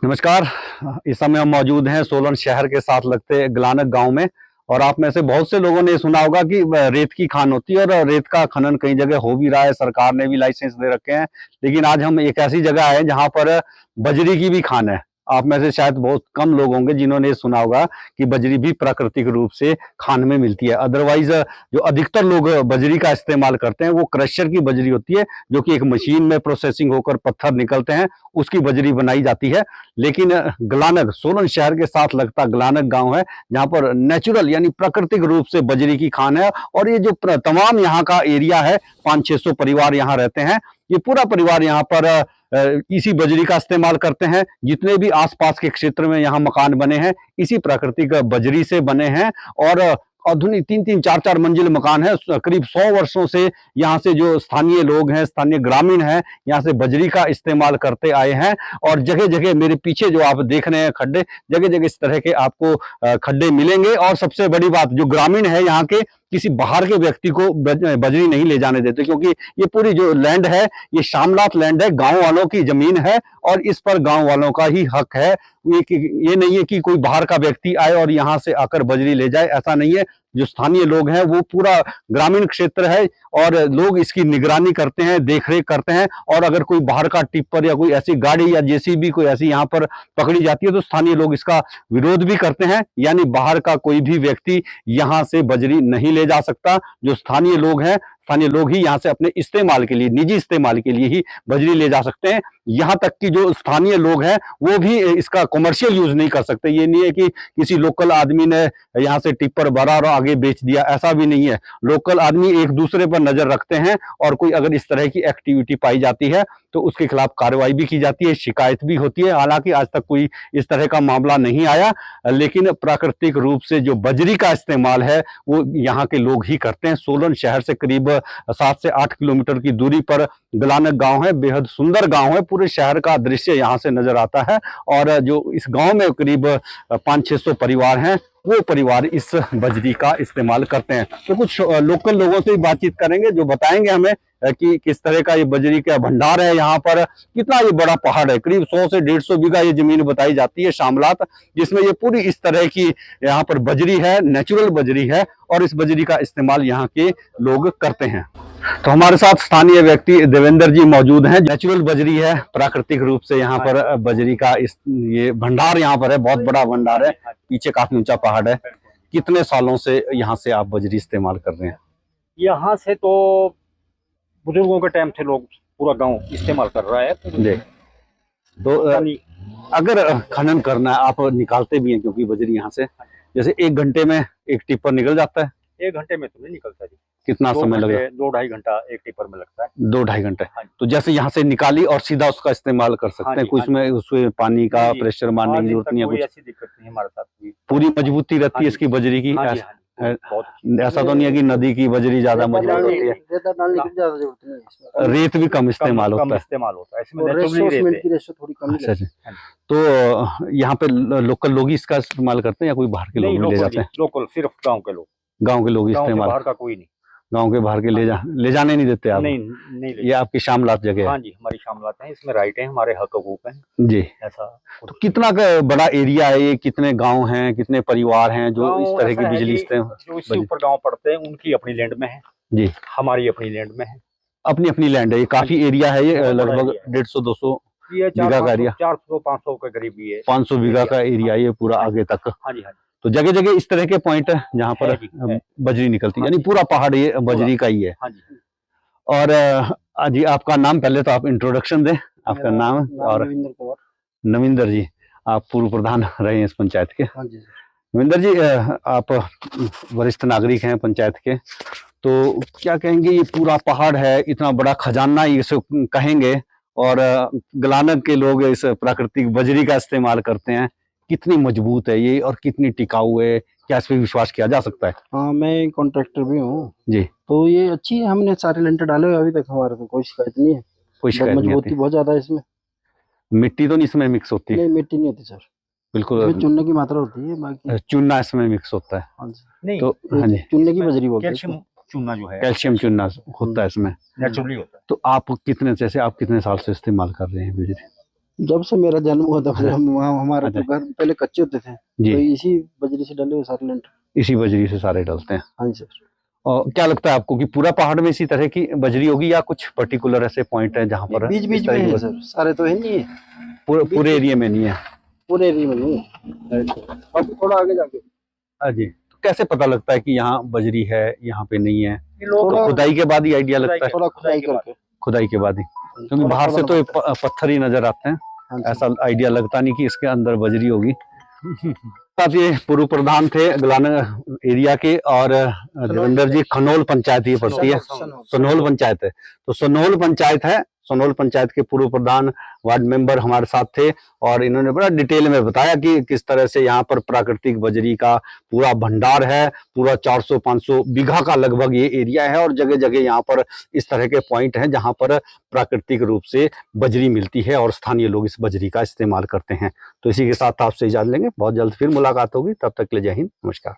नमस्कार। इस समय हम मौजूद हैं सोलन शहर के साथ लगते गलानक गांव में। और आप में से बहुत से लोगों ने सुना होगा कि रेत की खान होती है और रेत का खनन कई जगह हो भी रहा है, सरकार ने भी लाइसेंस दे रखे हैं। लेकिन आज हम एक ऐसी जगह आए जहां पर बजरी की भी खान है। आप में से शायद बहुत कम लोग होंगे जिन्होंने सुना होगा कि बजरी भी प्राकृतिक रूप से खान में मिलती है। अदरवाइज जो अधिकतर लोग बजरी का इस्तेमाल करते हैं वो क्रशर की बजरी होती है, जो कि एक मशीन में प्रोसेसिंग होकर पत्थर निकलते हैं, उसकी बजरी बनाई जाती है। लेकिन गलानक, सोलन शहर के साथ लगता गलानक गांव है जहां पर नेचुरल यानी प्राकृतिक रूप से बजरी की खान है। और ये जो तमाम यहाँ का एरिया है, 500-600 परिवार यहाँ रहते हैं। ये पूरा परिवार यहाँ पर इसी बजरी का इस्तेमाल करते हैं। जितने भी आसपास के क्षेत्र में यहाँ मकान बने हैं इसी प्राकृतिक बजरी से बने हैं। और आधुनिक 3-3, 4-4 मंजिल मकान है। करीब 100 वर्षों से यहाँ से जो स्थानीय लोग हैं, स्थानीय ग्रामीण हैं, यहाँ से बजरी का इस्तेमाल करते आए हैं। और जगह जगह मेरे पीछे जो आप देख रहे हैं खड्डे, जगह जगह इस तरह के आपको खड्डे मिलेंगे। और सबसे बड़ी बात, जो ग्रामीण है यहाँ के, किसी बाहर के व्यक्ति को बजरी नहीं ले जाने देते, क्योंकि ये पूरी जो लैंड है ये शामलात लैंड है, गांव वालों की जमीन है और इस पर गांव वालों का ही हक है। ये नहीं है कि कोई बाहर का व्यक्ति आए और यहाँ से आकर बजरी ले जाए, ऐसा नहीं है। जो स्थानीय लोग हैं वो पूरा ग्रामीण क्षेत्र है और लोग इसकी निगरानी करते हैं, देखरेख करते हैं। और अगर कोई बाहर का टिप्पर या कोई ऐसी गाड़ी या जेसीबी कोई ऐसी यहाँ पर पकड़ी जाती है तो स्थानीय लोग इसका विरोध भी करते हैं। यानी बाहर का कोई भी व्यक्ति यहाँ से बजरी नहीं ले जा सकता। जो स्थानीय लोग हैं, स्थानीय लोग ही यहाँ से अपने इस्तेमाल के लिए, निजी इस्तेमाल के लिए ही बजरी ले जा सकते हैं। यहाँ तक कि जो स्थानीय लोग हैं वो भी इसका कमर्शियल यूज नहीं कर सकते। ये नहीं है कि किसी लोकल आदमी ने यहाँ से टिप्पर भरा और आगे बेच दिया, ऐसा भी नहीं है। लोकल आदमी एक दूसरे पर नजर रखते हैं और कोई अगर इस तरह की एक्टिविटी पाई जाती है तो उसके खिलाफ कार्रवाई भी की जाती है, शिकायत भी होती है। हालांकि आज तक कोई इस तरह का मामला नहीं आया, लेकिन प्राकृतिक रूप से जो बजरी का इस्तेमाल है वो यहाँ के लोग ही करते हैं। सोलन शहर से करीब 7 से 8 किलोमीटर की दूरी पर गलानक गांव है। बेहद सुंदर गांव है, पूरे शहर का दृश्य यहाँ से नजर आता है। और जो इस गांव में करीब 500-600 परिवार हैं, वो परिवार इस बजरी का इस्तेमाल करते हैं। तो कुछ लोकल लोगों से बातचीत करेंगे जो बताएंगे हमें कि किस तरह का ये बजरी का भंडार है यहाँ पर। कितना ये बड़ा पहाड़ है, करीब 100 से 150 बीघा ये जमीन बताई जाती है शामलात, जिसमें ये पूरी इस तरह की यहाँ पर बजरी है, नेचुरल बजरी है। और इस बजरी का इस्तेमाल यहाँ के लोग करते हैं। तो हमारे साथ स्थानीय व्यक्ति देवेंद्र जी मौजूद हैं। नेचुरल बजरी है, प्राकृतिक रूप से यहाँ पर बजरी का ये भंडार यहाँ पर है, बहुत बड़ा भंडार है। पीछे काफी ऊंचा पहाड़ है। कितने सालों से यहाँ से आप बजरी इस्तेमाल कर रहे हैं? यहाँ से तो बुजुर्गों के टाइम से लोग पूरा गांव इस्तेमाल कर रहा है। तो अगर खनन करना है, आप निकालते भी हैं क्योंकि बजरी यहाँ से, जैसे 1 घंटे में एक टिप्पर निकल जाता है? 1 घंटे में तो नहीं निकलता जी। कितना समय लगेगा? 2-2.5 घंटा एक टिप्पर में लगता है। 2-2.5 घंटे। तो जैसे यहाँ से निकाली और सीधा उसका इस्तेमाल कर सकते हैं, कुछ में उसमें पानी का प्रेशर मारने की जरूरत नहीं है, कोई ऐसी दिक्कत नहीं हमारे साथ। पूरी मजबूती रहती है इसकी बजरी की। ऐसा तो नहीं है कि नदी की बजरी ज्यादा मजबूत होती है? रेत भी कम इस्तेमाल होता है इसमें। अच्छा अच्छा। तो यहाँ पे लोकल लोग ही इसका इस्तेमाल करते हैं या कोई बाहर के लोग ले जाते हैं? लोकल, सिर्फ गांव के लोग। गांव के लोग इस्तेमाल, बाहर का कोई नहीं। गांव के बाहर के ले जाने नहीं देते आप? नहीं। ये आपकी शामलात जगह है? हाँ जी, हमारी शामलात है, इसमें राइट है, हमारे हक हकूक हैं जी। ऐसा। तो कितना बड़ा एरिया है ये? कितने गांव हैं, कितने परिवार हैं जो इस तरह की बिजली जो इससे ऊपर गांव पड़ते हैं उनकी अपनी लैंड में है जी, हमारी अपनी लैंड में है। अपनी लैंड है। ये काफी एरिया है, ये लगभग 150-200 बीघा का एरिया, 400-500 के करीब ही है। 500 बीघा का एरिया ये पूरा आगे तक। हाँ जी। तो जगह जगह इस तरह के पॉइंट है जहाँ पर बजरी निकलती है, यानी पूरा पहाड़ ये बजरी का ही है। और जी आपका नाम, पहले तो आप इंट्रोडक्शन दें, आपका नाम? और नविंदर जी, आप पूर्व प्रधान रहे हैं इस पंचायत के। नविंदर जी, आप वरिष्ठ नागरिक हैं पंचायत के, तो क्या कहेंगे? ये पूरा पहाड़ है, इतना बड़ा खजाना इसे कहेंगे, और गलानक के लोग इस प्राकृतिक बजरी का इस्तेमाल करते हैं। कितनी मजबूत है ये और कितनी टिकाऊ है? क्या इस पे विश्वास किया जा सकता है? हाँ, मैं कॉन्ट्रैक्टर भी हूँ जी। तो ये अच्छी है, हमने सारे लेंटर डाले हुए, अभी तक हमारे को कोई शिकायत नहीं है। कोई शिकायत नहीं? मजबूती बहुत ज्यादा है इसमें। मिट्टी तो नहीं इसमें मिक्स होती? नहीं, मिट्टी नहीं होती सर, बिल्कुल चूने की मात्रा होती है, बाकी चूना इसमें मिक्स होता है। हाँ जी। नहीं, तो हाँ जी, चूने की बजरी बोलते हैं। कैल्शियम चूना जो है, कैल्शियम चूना होता है इसमें, नेचुरली होता है। तो आप कितने साल से इस्तेमाल कर रहे हैं बिजली? जब से मेरा जन्म हुआ तब से हम वहाँ हमारे तो अच्छा। घर पहले कच्चे होते थे, तो जी, इसी बजरी से डले हुए सारे लेंटर। इसी बजरी से सारे डलते हैं। हाँ जी सर। और क्या लगता है आपको कि पूरा पहाड़ में इसी तरह की बजरी होगी या कुछ पर्टिकुलर ऐसे पॉइंट है जहाँ पर बीच इस बीच तरह में की है बजरी- सर, सारे तो है नहीं है, पूरे एरिया में नहीं है? पूरे एरिया में नहीं है, बाकी थोड़ा आगे जाके जी, तो कैसे पता लगता है कि यहाँ बजरी है, यहाँ पे नहीं है? ये लोग थोड़ा- खुदाई के बाद ही आइडिया लगता है? थोड़ा खुदाई के बाद। करके। खुदाई के बाद ही, क्योंकि थोड़ा बाहर से खोदना तो ये पड़ता पत्थर ही नजर आते हैं, है। हाँ ऐसा आइडिया लगता नहीं कि इसके अंदर बजरी होगी। साथ ये पूर्व प्रधान थे गलाना एरिया के, और धीरेन्द्र जी खनोल पंचायत ये पड़ती है, सनोल पंचायत है, तो सनोल पंचायत है, सनोल पंचायत के पूर्व प्रधान वार्ड मेंबर हमारे साथ थे, और इन्होंने बड़ा डिटेल में बताया कि किस तरह से यहाँ पर प्राकृतिक बजरी का पूरा भंडार है, पूरा 400-500 बीघा का लगभग ये एरिया है, और जगह जगह यहाँ पर इस तरह के पॉइंट हैं जहाँ पर प्राकृतिक रूप से बजरी मिलती है और स्थानीय लोग इस बजरी का इस्तेमाल करते हैं। तो इसी के साथ आपसे इजाजत लेंगे, बहुत जल्द फिर मुलाकात होगी, तब तक के लिए जय हिंद, नमस्कार।